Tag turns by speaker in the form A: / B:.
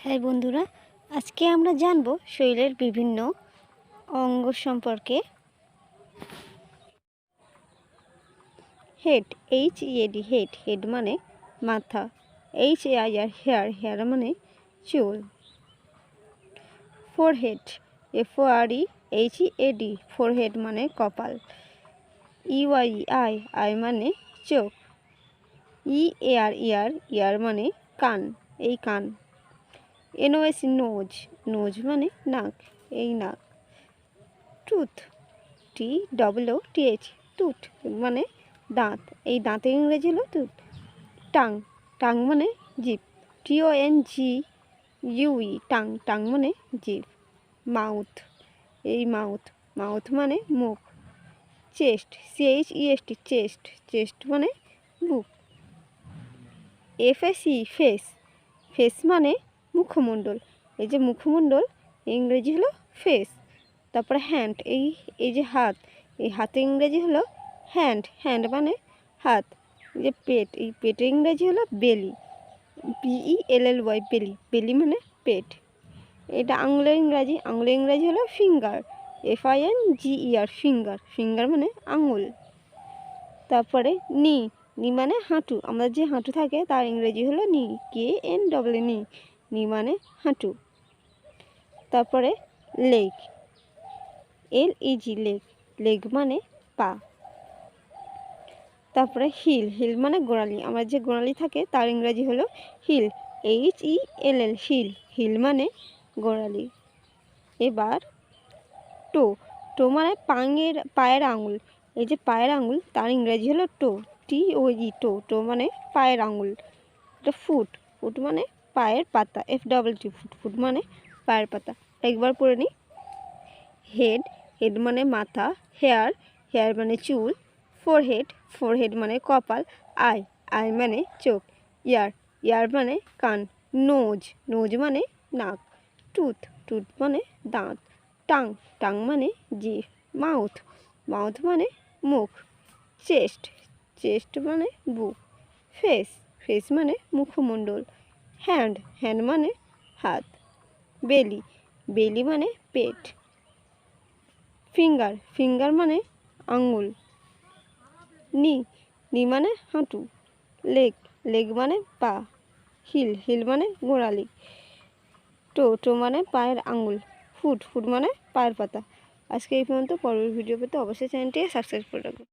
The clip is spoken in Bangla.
A: হ্যাঁ বন্ধুরা, আজকে আমরা জানব শরীরের বিভিন্ন অঙ্গ সম্পর্কে। হেড, HEAD, হেড, হেড মানে মাথা। HAIR, হেয়ার, হেয়ার মানে চুল। ফোরহেড, FOREHEAD, ফোরহেড মানে কপাল। EYE, আই মানে চোখ। EAR, ইয়ার, ইয়ার মানে কান, এই কান। NOS, নোজ, নোজ মানে নাক, এই নাক। টুথ, TOOTH, টুথ মানে দাঁত, এই দাঁতের ইংরেজি হলো টুথ। টাং, টাং মানে জিভ, TONGUE, টাং, টাং মানে জিভ। মাউথ, এই মাউথ, মাউথ মানে মুখ। চেস্ট, CHEST, চেস্ট, চেস্ট মানে বুক। FACE, ফেস, ফেস মানে মুখমণ্ডল, এই যে মুখমণ্ডল ইংরেজি হলো ফেস। তারপরে হ্যান্ড, এই যে হাত, এই হাতের ইংরেজি হলো হ্যান্ড, হ্যান্ড মানে হাত। এই যে পেট, এই পেটের ইংরেজি হলো বেলি, BELLY, বেলি, বেলি মানে পেট। এটা আঙুলের ইংরাজি, আঙুলের ইংরাজি হলো ফিঙ্গার, FINGER, ফিঙ্গার, ফিঙ্গার মানে আঙুল। তারপরে নি, নি মানে হাঁটু, আমাদের যে হাঁটু থাকে তার ইংরেজি হলো নি, KNW, নি, নি মানে হাঁটু। তারপরে লেগ, LEG, লেগ, লেগ মানে পা। তারপরে হিল, হিল মানে গোড়ালি, আমার যে গোড়ালি থাকে তার ইংরাজি হলো হিল, HELL, হিল, হিল মানে গোড়ালি। এবার টো, টো মানে পায়ের আঙুল, এই যে পায়ের আঙুল তার ইংরাজি হলো টো, TOE, টো, টো মানে পায়ের আঙুল। এটা ফুট, ফুট মানে পায়ের পাতা, FOOT, ফুট, ফুট মানে পায়ের পাতা। একবার পড়ে নিই। হেড, হেড মানে মাথা। হেয়ার, হেয়ার মানে চুল। ফোরহেড, ফোরহেড মানে কপাল। আই, আই মানে চোখ। ইয়ার, ইয়ার মানে কান। নোজ, নোজ মানে নাক। টুথ, টুথ মানে দাঁত। টাং, টাং মানে জিভ। মাউথ, মাউথ মানে মুখ। চেস্ট, চেস্ট মানে বুক। ফেস, ফেস মানে মুখমণ্ডল। হ্যান্ড, হ্যান্ড মানে হাত। বেলি, বেলি মানে পেট। ফিঙ্গার, ফিঙ্গার মানে আঙুল। নি, নি মানে হাঁটু। লেগ, লেগ মানে পা। হিল, হিল মানে গোড়ালি। টো, টো মানে পায়ের আঙুল। ফুট, ফুট মানে পায়ের পাতা। আজকে এই পর্যন্ত, পরবর্তী ভিডিও পেতে অবশ্যই চ্যানেলটিকে সাবস্ক্রাইব করে রাখবেন।